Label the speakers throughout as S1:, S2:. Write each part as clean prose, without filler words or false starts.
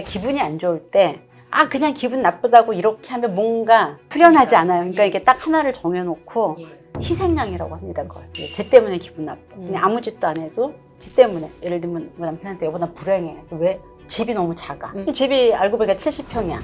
S1: 기분이 안 좋을 때 그냥 기분 나쁘다고 이렇게 하면 뭔가 수련하지 않아요. 그러니까 이게 딱 하나를 정해놓고 희생양이라고 합니다. 그걸. 쟤 때문에 기분 나빠. 그냥 아무 짓도 안 해도 쟤 때문에. 예를 들면 뭐 남편한테 여보 나 불행해. 그래서 왜? 집이 너무 작아. 이 집이 알고 보니까 70평이야.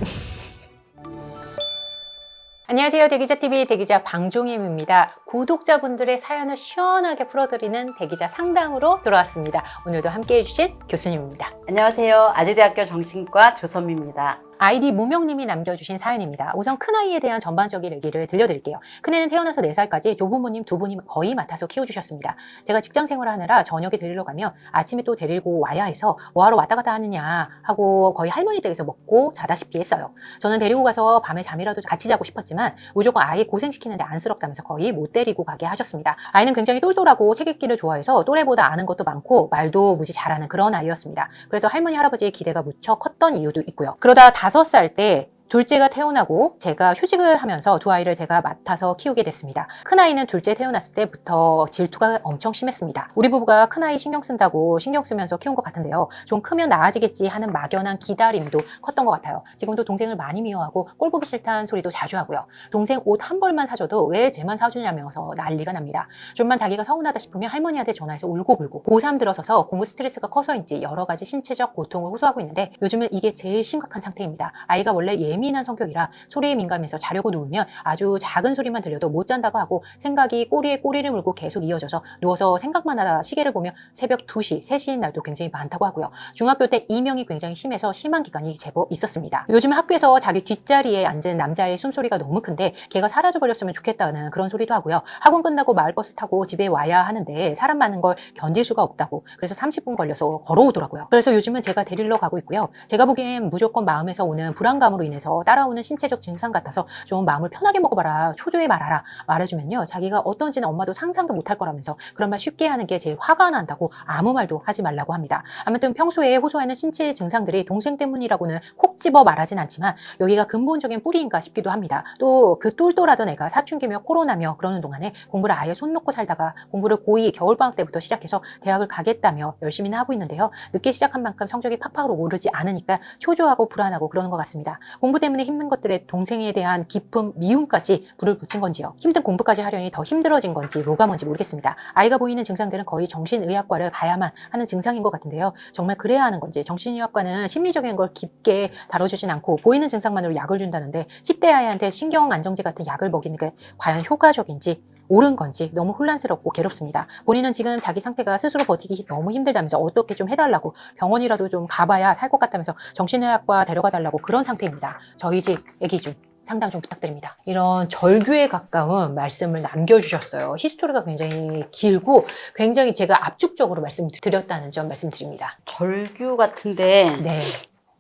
S2: 안녕하세요. 대기자TV 대기자 방종임입니다. 구독자분들의 사연을 시원하게 풀어드리는 대기자 상담으로 돌아왔습니다. 오늘도 함께해 주신 교수님입니다.
S1: 안녕하세요. 아주대학교 정신과 조선미입니다.
S2: 아이디 무명님이 남겨주신 사연입니다. 우선 큰아이에 대한 전반적인 얘기를 들려드릴게요. 큰애는 태어나서 4살까지 조부모님 두 분이 거의 맡아서 키워주셨습니다. 제가 직장생활을 하느라 저녁에 데리러 가면 아침에 또 데리고 와야 해서 뭐하러 왔다 갔다 하느냐 하고 거의 할머니 댁에서 먹고 자다시피 했어요. 저는 데리고 가서 밤에 잠이라도 같이 자고 싶었지만 무조건 아이 고생시키는데 안쓰럽다면서 거의 못 데리고 가게 하셨습니다. 아이는 굉장히 똘똘하고 책 읽기를 좋아해서 또래보다 아는 것도 많고 말도 무지 잘하는 그런 아이였습니다. 그래서 할머니 할아버지의 기대가 무척 컸던 이유도 있고요. 그러다 5살 때 둘째가 태어나고 제가 휴직을 하면서 두 아이를 제가 맡아서 키우게 됐습니다. 큰아이는 둘째 태어났을 때부터 질투가 엄청 심했습니다. 우리 부부가 큰아이 신경 쓴다고 신경 쓰면서 키운 것 같은데요. 좀 크면 나아지겠지 하는 막연한 기다림도 컸던 것 같아요. 지금도 동생을 많이 미워하고 꼴 보기 싫다는 소리도 자주 하고요. 동생 옷 한 벌만 사줘도 왜 쟤만 사주냐면서 난리가 납니다. 좀만 자기가 서운하다 싶으면 할머니한테 전화해서 울고불고 고3 들어서서 공부 스트레스가 커서인지 여러 가지 신체적 고통을 호소하고 있는데 요즘은 이게 제일 심각한 상태입니다. 아이가 원래 예민한 성격이라 소리에 민감해서 자려고 누우면 아주 작은 소리만 들려도 못 잔다고 하고 생각이 꼬리에 꼬리를 물고 계속 이어져서 누워서 생각만 하다 시계를 보면 새벽 2시, 3시인 날도 굉장히 많다고 하고요. 중학교 때 이명이 굉장히 심해서 심한 기간이 제법 있었습니다. 요즘 학교에서 자기 뒷자리에 앉은 남자의 숨소리가 너무 큰데 걔가 사라져버렸으면 좋겠다는 그런 소리도 하고요. 학원 끝나고 마을버스 타고 집에 와야 하는데 사람 많은 걸 견딜 수가 없다고 그래서 30분 걸려서 걸어오더라고요. 그래서 요즘은 제가 데리러 가고 있고요. 제가 보기엔 무조건 마음에서 오는 불안감으로 인해서 따라오는 신체적 증상 같아서 좀 마음을 편하게 먹어봐라, 초조해 말아라 말해주면요. 자기가 어떤지는 엄마도 상상도 못할 거라면서 그런 말 쉽게 하는 게 제일 화가 난다고 아무 말도 하지 말라고 합니다. 아무튼 평소에 호소하는 신체 증상들이 동생 때문이라고는 콕 집어 말하진 않지만 여기가 근본적인 뿌리인가 싶기도 합니다. 또 그 똘똘하던 애가 사춘기며 코로나며 그러는 동안에 공부를 아예 손 놓고 살다가 공부를 고2 겨울방학 때부터 시작해서 대학을 가겠다며 열심히는 하고 있는데요. 늦게 시작한 만큼 성적이 팍팍으로 오르지 않으니까 초조하고 불안하고 그러는 것 같습니다. 공부 때문에 힘든 것들에 동생에 대한 깊은 미움까지 불을 붙인 건지요. 힘든 공부까지 하려니 더 힘들어진 건지 뭐가 뭔지 모르겠습니다. 아이가 보이는 증상들은 거의 정신의학과를 가야만 하는 증상인 것 같은데요. 정말 그래야 하는 건지 정신의학과는 심리적인 걸 깊게 다뤄주진 않고 보이는 증상만으로 약을 준다는데 10대 아이한테 신경안정제 같은 약을 먹이는 게 과연 효과적인지 옳은 건지 너무 혼란스럽고 괴롭습니다. 본인은 지금 자기 상태가 스스로 버티기 너무 힘들다면서 어떻게 좀 해달라고 병원이라도 좀 가봐야 살 것 같다면서 정신의학과 데려가 달라고 그런 상태입니다. 저희 집 애기 좀 상담 좀 부탁드립니다. 이런 절규에 가까운 말씀을 남겨주셨어요. 히스토리가 굉장히 길고 굉장히 제가 압축적으로 말씀드렸다는 점 말씀드립니다.
S1: 절규 같은데
S2: 네.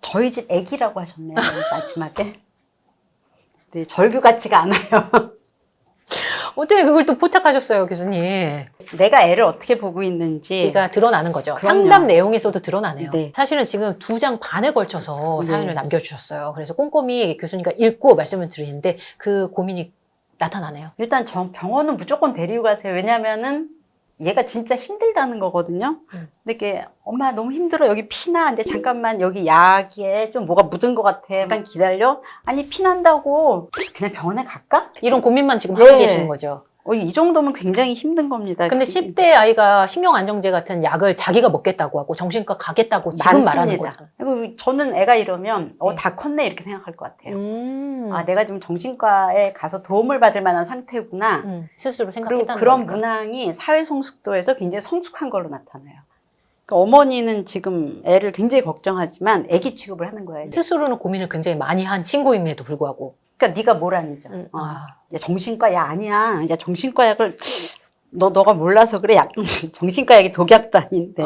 S1: 저희 집 애기라고 하셨네요. 마지막에. 네, 절규 같지가 않아요.
S2: 어떻게 그걸 또 포착하셨어요, 교수님?
S1: 내가 애를 어떻게 보고 있는지.
S2: 얘가 드러나는 거죠.
S1: 그럼요.
S2: 상담 내용에서도 드러나네요.
S1: 네.
S2: 사실은 지금 2장 반에 걸쳐서
S1: 네.
S2: 사연을 남겨주셨어요. 그래서 꼼꼼히 교수님과 읽고 말씀을 드리는데 그 고민이 나타나네요.
S1: 일단 병원은 무조건 데리고 가세요. 왜냐면은 얘가 진짜 힘들다는 거거든요. 근데 이게 엄마 너무 힘들어. 여기 피나. 근데 잠깐만 여기 약에 좀 뭐가 묻은 것 같아. 잠깐 기다려. 아니 피난다고 그냥 병원에 갈까?
S2: 이런 고민만 지금
S1: 네.
S2: 하고 계시는 거죠.
S1: 이 정도면 굉장히 힘든 겁니다.
S2: 근데 10대 아이가 신경안정제 같은 약을 자기가 먹겠다고 하고 정신과 가겠다고 지금 말하는 거잖아요.
S1: 그리고 저는 애가 이러면
S2: 네.
S1: 다 컸네 이렇게 생각할 것 같아요.
S2: 아,
S1: 내가 지금 정신과에 가서 도움을 받을 만한 상태구나.
S2: 스스로
S1: 그리고
S2: 생각했다는
S1: 그런
S2: 거니까.
S1: 문항이 사회 성숙도에서 굉장히 성숙한 걸로 나타나요. 그러니까 어머니는 지금 애를 굉장히 걱정하지만 애기 취급을 하는 거예요.
S2: 스스로는 고민을 굉장히 많이 한 친구임에도 불구하고.
S1: 그러니까 네가 뭘 아니죠. 야, 정신과 약 아니야. 야, 정신과 약을 너가 몰라서 그래. 정신과 약이 독약도 아닌데.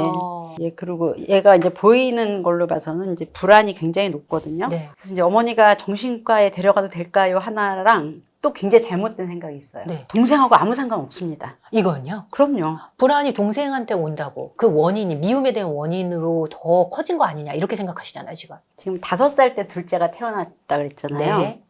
S1: 예, 그리고 얘가 이제 보이는 걸로 봐서는 이제 불안이 굉장히 높거든요.
S2: 네.
S1: 그래서 이제 어머니가 정신과에 데려가도 될까요? 하나랑 또 굉장히 잘못된 생각이 있어요.
S2: 네.
S1: 동생하고 아무 상관 없습니다.
S2: 이거는요?
S1: 그럼요.
S2: 불안이 동생한테 온다고 그 원인이 미움에 대한 원인으로 더 커진 거 아니냐 이렇게 생각하시잖아요 지금.
S1: 지금 5살 때 둘째가 태어났다 그랬잖아요.
S2: 네.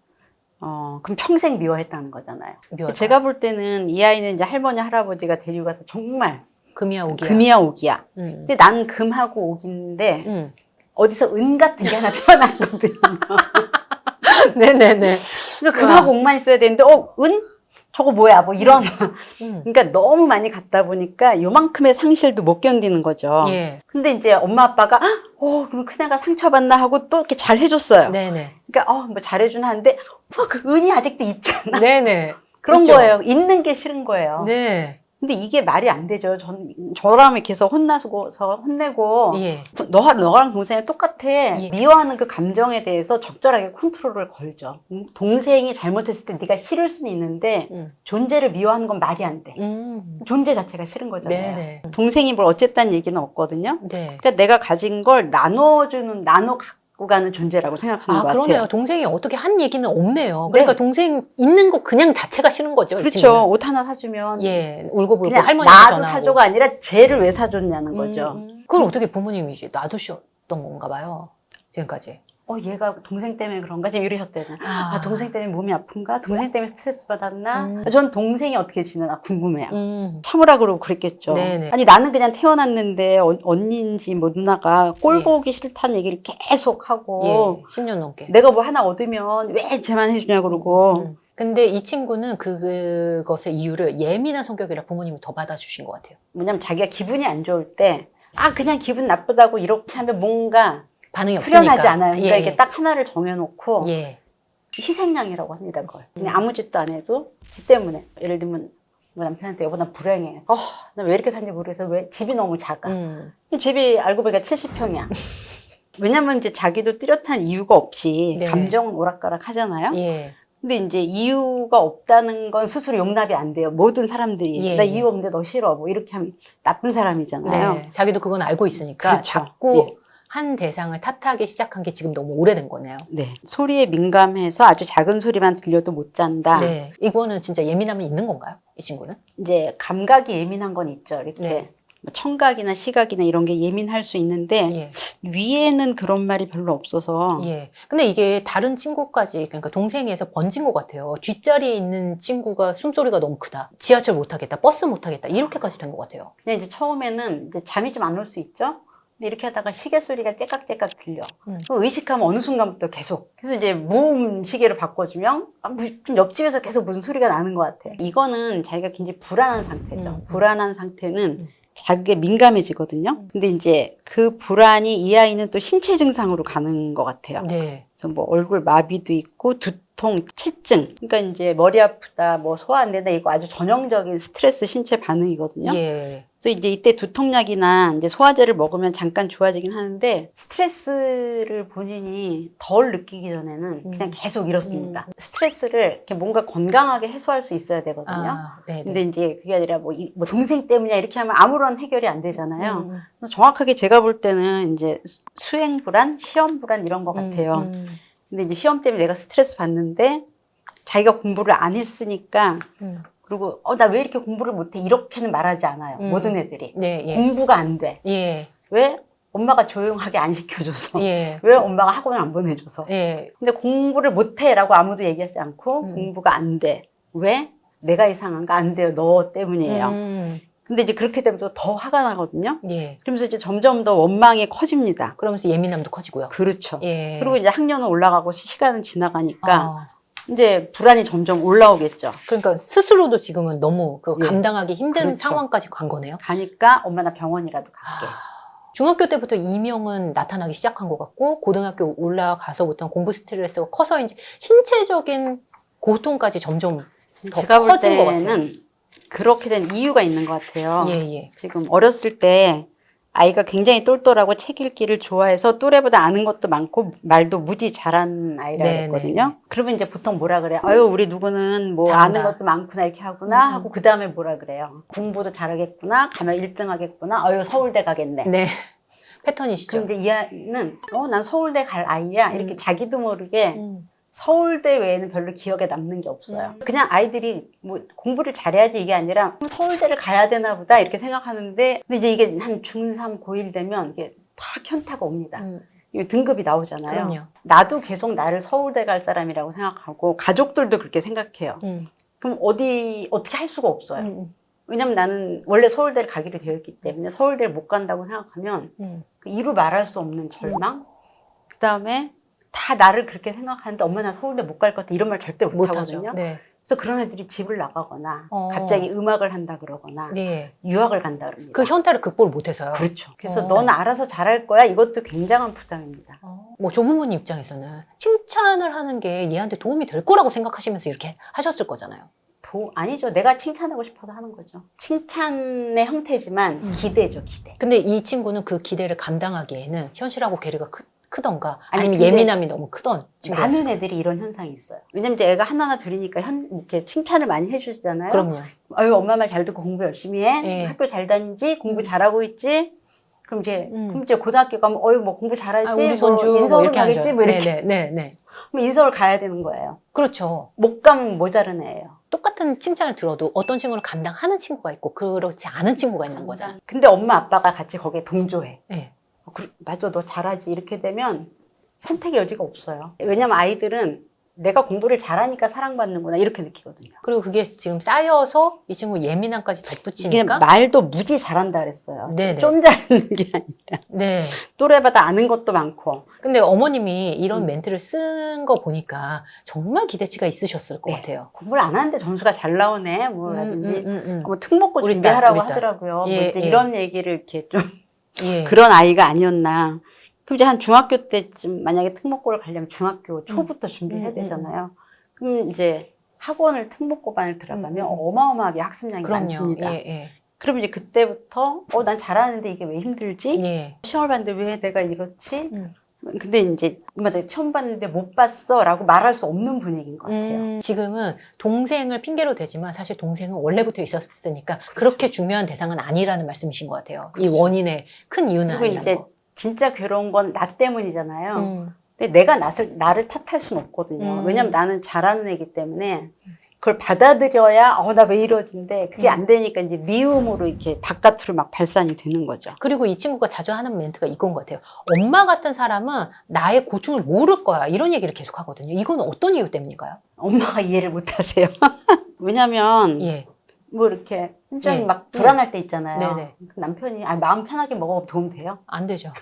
S1: 그럼 평생 미워했다는 거잖아요.
S2: 미워할까요?
S1: 제가 볼 때는 이 아이는 이제 할머니, 할아버지가 데리고 가서 정말
S2: 금이야 오기야.
S1: 금이야 오기야.
S2: 음.
S1: 근데 난 금하고 오기인데 어디서 은 같은 게 하나 태어났거든요.
S2: 네네네.
S1: 그러니까 금하고 옥만 있어야 되는데, 은? 저거 뭐야? 뭐 이런. 그러니까 너무 많이 갖다 보니까 요만큼의 상실도 못 견디는 거죠.
S2: 예.
S1: 근데 이제 엄마 아빠가, 그럼 큰애가 상처받나 하고 또 이렇게 잘 해줬어요.
S2: 네네.
S1: 그러니까, 뭐 잘해주나 하는데, 그 은이 아직도 있잖아.
S2: 네네.
S1: 그런
S2: 있죠.
S1: 거예요. 있는 게 싫은 거예요.
S2: 네.
S1: 근데 이게 말이 안 되죠. 저라면 계속 혼내고,
S2: 예.
S1: 너랑 동생이 똑같아.
S2: 예.
S1: 미워하는 그 감정에 대해서 적절하게 컨트롤을 걸죠. 동생이 잘못했을 때 네가 싫을 수는 있는데, 존재를 미워하는 건 말이 안 돼. 존재 자체가 싫은 거잖아요.
S2: 네네.
S1: 동생이 뭘 어쨌다는 얘기는 없거든요.
S2: 네.
S1: 그러니까 내가 가진 걸 나눠 갖고 가는 존재라고 생각하는 것
S2: 그러네요.
S1: 같아요.
S2: 동생이 어떻게 한 얘기는 없네요. 그러니까
S1: 네.
S2: 동생 있는 거 그냥 자체가 싫은 거죠. 이
S1: 그렇죠.
S2: 친구는.
S1: 옷 하나 사주면
S2: 예. 울고불고
S1: 그냥
S2: 할머니한테
S1: 나도
S2: 전화하고.
S1: 사줘가 아니라 쟤를 왜 사줬냐는 거죠.
S2: 그걸 어떻게 부모님이 이제 놔두셨던 건가 봐요. 지금까지.
S1: 얘가 동생 때문에 그런가? 지금 이러셨대잖아요. 동생 때문에 몸이 아픈가? 동생 때문에 스트레스 받았나? 전 동생이 어떻게 지내나 궁금해요. 참으라 그러고 그랬겠죠.
S2: 네네.
S1: 아니, 나는 그냥 태어났는데 언니인지 뭐 누나가 꼴 보기 싫다는 얘기를 계속 하고.
S2: 예. 10년 넘게.
S1: 내가 뭐 하나 얻으면 왜 쟤만 해주냐 그러고.
S2: 근데 이 친구는 그것의 이유를 예민한 성격이라 부모님이 더 받아주신 것 같아요.
S1: 뭐냐면 자기가 기분이 안 좋을 때, 그냥 기분 나쁘다고 이렇게 하면 뭔가
S2: 반응이 없으니까.
S1: 후련하지 않아요. 그러니까
S2: 예.
S1: 이게 딱 하나를 정해놓고
S2: 예.
S1: 희생양이라고 합니다. 그걸. 그냥 아무 짓도 안 해도 지 때문에. 예를 들면 뭐 남편한테 여보 나 불행해. 나 왜 이렇게 사는지 모르겠어. 왜 집이 너무 작아. 집이 알고 보니까 70평이야. 왜냐면 이제 자기도 뚜렷한 이유가 없이
S2: 네.
S1: 감정은 오락가락 하잖아요.
S2: 예.
S1: 근데 이제 이유가 없다는 건 스스로 용납이 안 돼요. 모든 사람들이.
S2: 예.
S1: 나 이유 없는데 너 싫어. 뭐 이렇게 하면 나쁜 사람이잖아요.
S2: 네. 자기도 그건 알고 있으니까
S1: 그렇죠.
S2: 자꾸
S1: 예.
S2: 한 대상을 탓하기 시작한 게 지금 너무 오래된 거네요.
S1: 네. 소리에 민감해서 아주 작은 소리만 들려도 못 잔다.
S2: 네. 이거는 진짜 예민함이 있는 건가요? 이 친구는?
S1: 이제 감각이 예민한 건 있죠. 이렇게
S2: 네.
S1: 청각이나 시각이나 이런 게 예민할 수 있는데
S2: 예.
S1: 위에는 그런 말이 별로 없어서
S2: 예. 근데 이게 다른 친구까지, 그러니까 동생에서 번진 것 같아요. 뒷자리에 있는 친구가 숨소리가 너무 크다. 지하철 못 타겠다. 버스 못 타겠다. 이렇게까지 된 것 같아요.
S1: 그냥 이제 처음에는 이제 잠이 좀 안 올 수 있죠. 근데 이렇게 하다가 시계 소리가 째깍째깍 들려. 그럼 의식하면 어느 순간부터 계속. 그래서 이제 무음 시계로 바꿔주면 좀 옆집에서 계속 무슨 소리가 나는 것 같아. 이거는 자기가 굉장히 불안한 상태죠. 불안한 상태는 자극에 민감해지거든요. 근데 이제 그 불안이 이 아이는 또 신체 증상으로 가는 것 같아요.
S2: 네.
S1: 그래서 뭐 얼굴 마비도 있고 두통, 체증. 그러니까 이제 머리 아프다, 뭐 소화 안 된다 이거 아주 전형적인 스트레스 신체 반응이거든요.
S2: 예.
S1: 그래서 이제 이때 두통약이나 이제 소화제를 먹으면 잠깐 좋아지긴 하는데 스트레스를 본인이 덜 느끼기 전에는 그냥 계속 이렇습니다. 스트레스를 이렇게 뭔가 건강하게 해소할 수 있어야 되거든요.
S2: 네네.
S1: 근데 이제 그게 아니라 뭐 동생 때문이야 이렇게 하면 아무런 해결이 안 되잖아요. 그래서 정확하게 제가 볼 때는 이제 수행 불안, 시험 불안 이런 것 같아요. 근데 이제 시험 때문에 내가 스트레스 받는데 자기가 공부를 안 했으니까 그리고 나 왜 이렇게 공부를 못해 이렇게는 말하지 않아요. 모든 애들이.
S2: 네, 예.
S1: 공부가 안 돼.
S2: 예.
S1: 왜? 엄마가 조용하게 안 시켜줘서.
S2: 예.
S1: 왜 엄마가 학원 안 보내줘서.
S2: 예.
S1: 근데 공부를 못해라고 아무도 얘기하지 않고 공부가 안 돼. 왜? 내가 이상한가? 안 돼요. 너 때문이에요. 근데 이제 그렇게 되면 또 더 화가 나거든요.
S2: 예.
S1: 그러면서 이제 점점 더 원망이 커집니다.
S2: 그러면서 예민함도 커지고요.
S1: 그렇죠.
S2: 예.
S1: 그리고 이제 학년은 올라가고 시간은 지나가니까 이제 불안이 점점 올라오겠죠.
S2: 그러니까 스스로도 지금은 너무
S1: 예.
S2: 감당하기 힘든
S1: 그렇죠.
S2: 상황까지 간 거네요.
S1: 가니까 엄마 나 병원이라도 갈게.
S2: 중학교 때부터 이명은 나타나기 시작한 것 같고 고등학교 올라가서부터 공부 스트레스가 커서 이제 신체적인 고통까지 점점 더
S1: 제가 볼
S2: 커진 것 같아요.
S1: 때는 그렇게 된 이유가 있는 것 같아요.
S2: 예.
S1: 지금 어렸을 때 아이가 굉장히 똘똘하고 책 읽기를 좋아해서 또래보다 아는 것도 많고 말도 무지 잘하는 아이라 그랬거든요. 그러면 이제 보통 뭐라 그래요? 아유 우리 누구는 뭐
S2: 잘한다.
S1: 아는 것도 많구나 이렇게 하구나 하고 그 다음에 뭐라 그래요? 공부도 잘하겠구나 가면 1등 하겠구나 아유 서울대 가겠네.
S2: 네. 패턴이시죠.
S1: 그럼 이제 이 아이는 난 서울대 갈 아이야 이렇게 자기도 모르게 서울대 외에는 별로 기억에 남는 게 없어요. 그냥 아이들이 뭐 공부를 잘해야지 이게 아니라 서울대를 가야 되나 보다 이렇게 생각하는데 근데 이제 이게 한 중3, 고1 되면 이게 다 현타가 옵니다. 이게 등급이 나오잖아요.
S2: 그럼요.
S1: 나도 계속 나를 서울대 갈 사람이라고 생각하고 가족들도 그렇게 생각해요. 그럼 어떻게 할 수가 없어요. 왜냐면 나는 원래 서울대를 가기로 되어 있기 때문에 서울대를 못 간다고 생각하면 그 이루 말할 수 없는 절망, 그 다음에 다 나를 그렇게 생각하는데 엄마 나 서울대 못 갈 것 같아 이런 말 절대 못
S2: 못하죠.
S1: 하거든요.
S2: 네.
S1: 그래서 그런 애들이 집을 나가거나
S2: 어.
S1: 갑자기 음악을 한다 그러거나
S2: 네.
S1: 유학을 간다 그럽니다.
S2: 그 현타를 극복을 못해서요.
S1: 그렇죠. 그래서
S2: 어.
S1: 넌 알아서 잘할 거야. 이것도 굉장한 부담입니다.
S2: 뭐 조부모님 입장에서는 칭찬을 하는 게 얘한테 도움이 될 거라고 생각하시면서 이렇게 하셨을 거잖아요.
S1: 아니죠. 내가 칭찬하고 싶어서 하는 거죠. 칭찬의 형태지만 기대죠, 기대.
S2: 근데 이 친구는 그 기대를 감당하기에는 현실하고 괴리가 크던가
S1: 아니,
S2: 아니면
S1: 근데
S2: 예민함이 너무 크던 친구였어요.
S1: 많은 애들이 이런 현상이 있어요. 왜냐면 이제 애가 하나하나 둘이니까 이렇게 칭찬을 많이 해주잖아요.
S2: 그럼요.
S1: 아유, 엄마 말 잘 듣고 공부 열심히 해.
S2: 예.
S1: 학교 잘 다니지. 공부 잘하고 있지. 그럼 이제 고등학교 가면 어유 뭐 공부 잘하지.
S2: 아, 우리
S1: 뭐
S2: 손주
S1: 인서울
S2: 이렇게
S1: 가겠지.
S2: 하죠.
S1: 뭐 이렇게.
S2: 네네.
S1: 그럼 인서울 가야 되는 거예요.
S2: 그렇죠.
S1: 못 가면 모자른 애예요.
S2: 똑같은 칭찬을 들어도 어떤 친구는 감당하는 친구가 있고 그렇지 않은 친구가 있는 거잖아요.
S1: 근데 엄마 아빠가 같이 거기에 동조해.
S2: 네.
S1: 맞아, 너 잘하지. 이렇게 되면 선택의 여지가 없어요. 왜냐면 아이들은 내가 공부를 잘하니까 사랑받는구나 이렇게 느끼거든요.
S2: 그리고 그게 지금 쌓여서 이 친구 예민함까지
S1: 이게
S2: 덧붙이니까
S1: 말도 무지 잘한다 그랬어요.
S2: 네네.
S1: 좀 잘하는 게 아니라
S2: 네.
S1: 또래마다 아는 것도 많고.
S2: 근데 어머님이 이런 멘트를 쓴 거 보니까 정말 기대치가 있으셨을 것
S1: 네.
S2: 같아요.
S1: 공부를 안 하는데 점수가 잘 나오네 뭐라든지
S2: 음.
S1: 뭐 특목고
S2: 우리
S1: 준비하라고
S2: 딸.
S1: 하더라고요.
S2: 예,
S1: 뭐 이제
S2: 예.
S1: 이런 얘기를 이렇게 좀
S2: 예.
S1: 그런 아이가 아니었나. 그럼 이제 한 중학교 때쯤 만약에 특목고를 가려면 중학교 초부터 준비해야 되잖아요. 그럼 이제 학원을 특목고반을 들어가면 어마어마하게 학습량이
S2: 그럼요.
S1: 많습니다.
S2: 예.
S1: 그럼 이제 그때부터 난 잘하는데 이게 왜 힘들지?
S2: 예.
S1: 시험을 봤는데 왜 내가 이렇지? 근데 이제 엄마 내가 처음 봤는데 못 봤어 라고 말할 수 없는 분위기인 것 같아요.
S2: 지금은 동생을 핑계로 대지만 사실 동생은 원래부터 있었으니까
S1: 그렇죠.
S2: 그렇게 중요한 대상은 아니라는 말씀이신 것 같아요.
S1: 그렇죠.
S2: 이 원인의 큰 이유는
S1: 그리고
S2: 아니라는
S1: 이제
S2: 거.
S1: 진짜 괴로운 건 나 때문이잖아요. 근데 내가 나를 탓할 수는 없거든요. 왜냐면 나는 잘하는 애기 때문에 그걸 받아들여야 나 왜 이러지인데 그게 안 되니까 이제 미움으로 이렇게 바깥으로 막 발산이 되는 거죠.
S2: 그리고 이 친구가 자주 하는 멘트가 이건 것 같아요. 엄마 같은 사람은 나의 고충을 모를 거야. 이런 얘기를 계속 하거든요. 이건 어떤 이유 때문일까요?
S1: 엄마가 이해를 못 하세요. 왜냐면
S2: 예.
S1: 뭐 이렇게 굉장히
S2: 예.
S1: 막 불안할 때 있잖아요.
S2: 네네.
S1: 남편이 마음 편하게 먹어 도움 돼요?
S2: 안 되죠.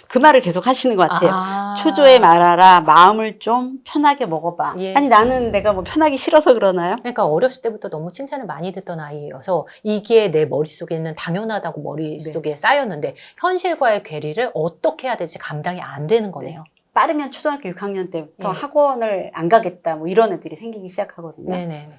S1: 그 말을 계속 하시는 것 같아요.
S2: 아.
S1: 초조해 말아라. 마음을 좀 편하게 먹어봐.
S2: 예.
S1: 아니 나는 내가 뭐 편하기 싫어서 그러나요?
S2: 그러니까 어렸을 때부터 너무 칭찬을 많이 듣던 아이여서 이게 내 머릿속에는 당연하다고 머릿속에 쌓였는데 현실과의 괴리를 어떻게 해야 될지 감당이 안 되는 거네요.
S1: 빠르면 초등학교 6학년 때부터
S2: 예.
S1: 학원을 안 가겠다 뭐 이런 애들이 생기기 시작하거든요.
S2: 네네.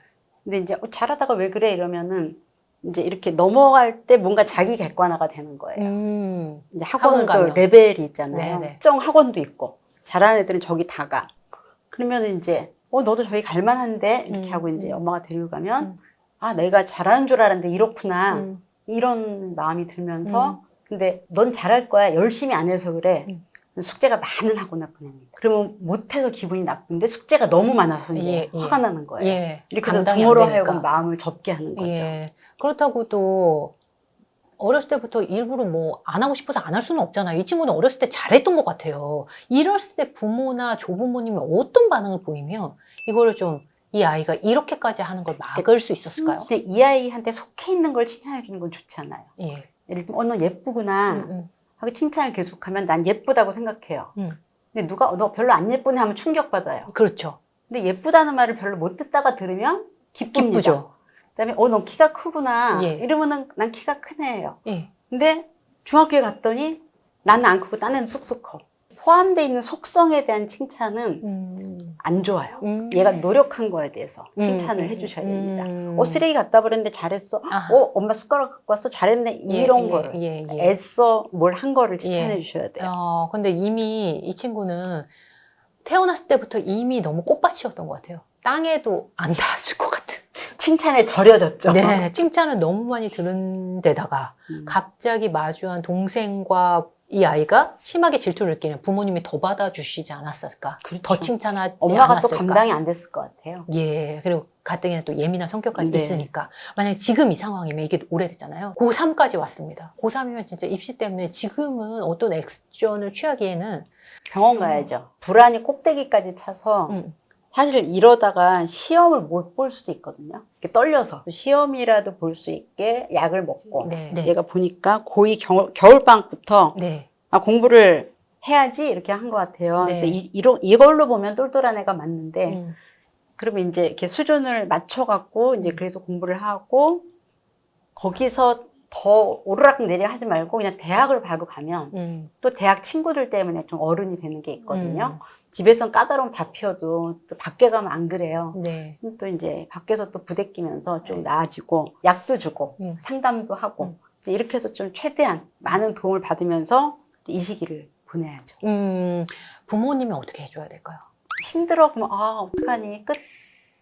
S1: 근데 이제 잘하다가 왜 그래 이러면은 이제 이렇게 넘어갈 때 뭔가 자기 객관화가 되는 거예요. 이제 학원은 또
S2: 가면.
S1: 레벨이 있잖아요.
S2: 네네.
S1: 특정 학원도 있고 잘하는 애들은 저기 다 가. 그러면 이제 너도 저기 갈만한데 이렇게 하고 이제 엄마가 데리고 가면 내가 잘하는 줄 알았는데 이렇구나 이런 마음이 들면서 근데 넌 잘할 거야 열심히 안 해서 그래. 숙제가 많은 학원을 보냅니다. 그러면 못해서 기분이 나쁜데 숙제가 너무 많아서 이제 화가 나는 거예요.
S2: 예.
S1: 이렇게 해서
S2: 감당이
S1: 부모로
S2: 안 되니까.
S1: 하여금 마음을 접게 하는 거죠.
S2: 예. 그렇다고 또 어렸을 때부터 일부러 뭐 안 하고 싶어서 안 할 수는 없잖아요. 이 친구는 어렸을 때 잘했던 것 같아요. 이랬을 때 부모나 조부모님이 어떤 반응을 보이면 이거를 좀 이 아이가 이렇게까지 하는 걸 막을 수 있었을까요?
S1: 근데 이 아이한테 속해 있는 걸 칭찬해 주는 건 좋지 않아요.
S2: 예.
S1: 예를 들면 너 예쁘구나 하고 칭찬을 계속하면 난 예쁘다고 생각해요. 근데 누가 너 별로 안 예쁘네 하면 충격받아요.
S2: 그렇죠.
S1: 근데 예쁘다는 말을 별로 못 듣다가 들으면 기쁩니다.
S2: 기쁘죠.
S1: 그다음에 너 키가 크구나
S2: 예.
S1: 이러면은 난 키가 큰 애예요.
S2: 예.
S1: 근데 중학교에 갔더니 나는 안 크고 딴 애는 쑥쑥 커. 포함되어 있는 속성에 대한 칭찬은 안 좋아요. 얘가 노력한 거에 대해서 칭찬을 해주셔야 됩니다. 쓰레기 갖다 버렸는데 잘했어. 엄마 숟가락 갖고 왔어. 잘했네. 이런 거를. 애써 뭘 한 거를 칭찬해 주셔야 돼요.
S2: 근데 이미 이 친구는 태어났을 때부터 이미 너무 꽃밭이었던 것 같아요. 땅에도 안 닿았을 것 같은.
S1: 칭찬에 절여졌죠.
S2: 네, 칭찬을 너무 많이 들은 데다가 갑자기 마주한 동생과 이 아이가 심하게 질투를 느끼는 부모님이 더 받아주시지 않았을까?
S1: 그렇죠.
S2: 더 칭찬하지
S1: 엄마가
S2: 않았을까?
S1: 또 감당이 안 됐을 것 같아요.
S2: 예, 그리고 가뜩이나 또 예민한 성격까지
S1: 네.
S2: 있으니까 만약에 지금 이 상황이면 이게 오래됐잖아요. 고3까지 왔습니다. 고3이면 진짜 입시 때문에 지금은 어떤 액션을 취하기에는
S1: 병원 가야죠. 불안이 꼭대기까지 차서 사실 이러다가 시험을 못 볼 수도 있거든요. 이렇게 떨려서 시험이라도 볼 수 있게 약을 먹고
S2: 네.
S1: 얘가 보니까 고2 겨울방학부터
S2: 네.
S1: 공부를 해야지 이렇게 한 것 같아요.
S2: 네.
S1: 그래서 이걸로 보면 똘똘한 애가 맞는데
S2: 음.
S1: 그러면 이제 이렇게 수준을 맞춰갖고 이제 그래서 공부를 하고 거기서 더 오르락 내리락 하지 말고 그냥 대학을 바로 가면 또 대학 친구들 때문에 좀 어른이 되는 게 있거든요. 집에선 까다로움 다 피워도 또 밖에 가면 안 그래요.
S2: 네.
S1: 또 이제 밖에서 또 부대끼면서 좀
S2: 네.
S1: 나아지고 약도 주고 상담도 하고 이제 이렇게 해서 좀 최대한 많은 도움을 받으면서 이 시기를 보내야죠.
S2: 부모님은 어떻게 해줘야 될까요?
S1: 힘들어 그러면 어떡하니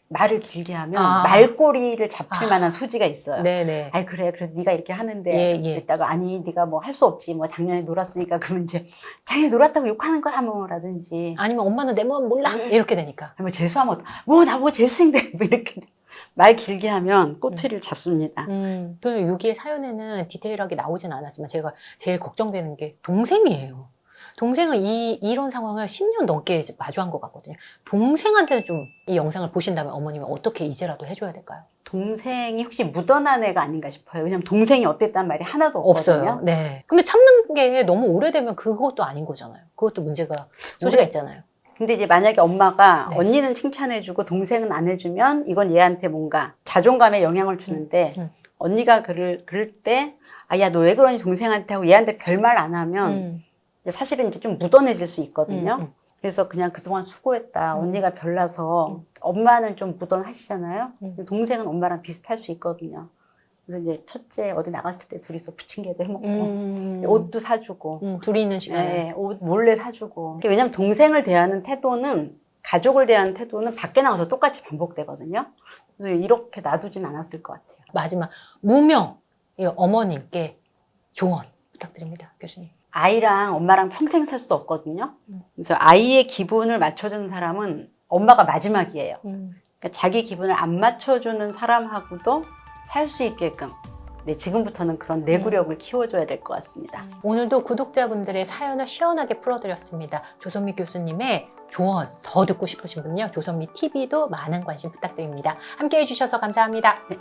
S1: 말을 길게 하면
S2: 아.
S1: 말꼬리를 잡힐 만한 소지가 있어요.
S2: 네네.
S1: 아이 그래 네가 이렇게 하는데
S2: 예, 예.
S1: 이따가 아니 네가 뭐 할 수 없지 뭐 작년에 놀았으니까 그러면 이제 작년에 놀았다고 욕하는 거야 뭐라든지
S2: 아니면 엄마는 내 마음 몰라 이렇게 되니까.
S1: 뭐 재수하면 뭐 나보고 재수생돼 뭐 이렇게 말 길게 하면 꼬투리를 잡습니다.
S2: 그 여기에 사연에는 디테일하게 나오진 않았지만 제가 제일 걱정되는 게 동생이에요. 동생은 이런 상황을 10년 넘게 이제 마주한 것 같거든요. 동생한테는 좀 이 영상을 보신다면 어머님은 어떻게 이제라도 해줘야 될까요?
S1: 동생이 혹시 묻어난 애가 아닌가 싶어요. 왜냐면 동생이 어땠단 말이 하나도 없거든요.
S2: 없어요. 네. 근데 참는 게 너무 오래되면 그것도 아닌 거잖아요. 그것도 문제가 소지가 있잖아요.
S1: 근데 이제 만약에 엄마가
S2: 네.
S1: 언니는 칭찬해주고 동생은 안 해주면 이건 얘한테 뭔가 자존감에 영향을 주는데 언니가 그럴 때 야, 너 왜 그러니 동생한테 하고 얘한테 별말 안 하면 이제 사실은 이제 좀 묻어내질 수 있거든요. 그래서 그냥 그동안 수고했다. 언니가 별나서 엄마는 좀 묻어하시잖아요. 동생은 엄마랑 비슷할 수 있거든요. 그래서 이제 첫째 어디 나갔을 때 둘이서 부침개도 해먹고 옷도 사주고
S2: 둘이 있는 시간에
S1: 네, 옷 몰래 사주고. 왜냐면 동생을 대하는 태도는 가족을 대하는 태도는 밖에 나가서 똑같이 반복되거든요. 그래서 이렇게 놔두진 않았을 것 같아요.
S2: 마지막 무명 이 어머님께 조언 부탁드립니다, 교수님.
S1: 아이랑 엄마랑 평생 살 수 없거든요. 그래서 아이의 기분을 맞춰주는 사람은 엄마가 마지막이에요. 그러니까 자기 기분을 안 맞춰주는 사람하고도 살 수 있게끔 지금부터는 그런 내구력을 키워줘야 될 것 같습니다.
S2: 오늘도 구독자분들의 사연을 시원하게 풀어드렸습니다. 조선미 교수님의 조언 더 듣고 싶으신 분요, 조선미 TV도 많은 관심 부탁드립니다. 함께 해주셔서 감사합니다.
S1: 네.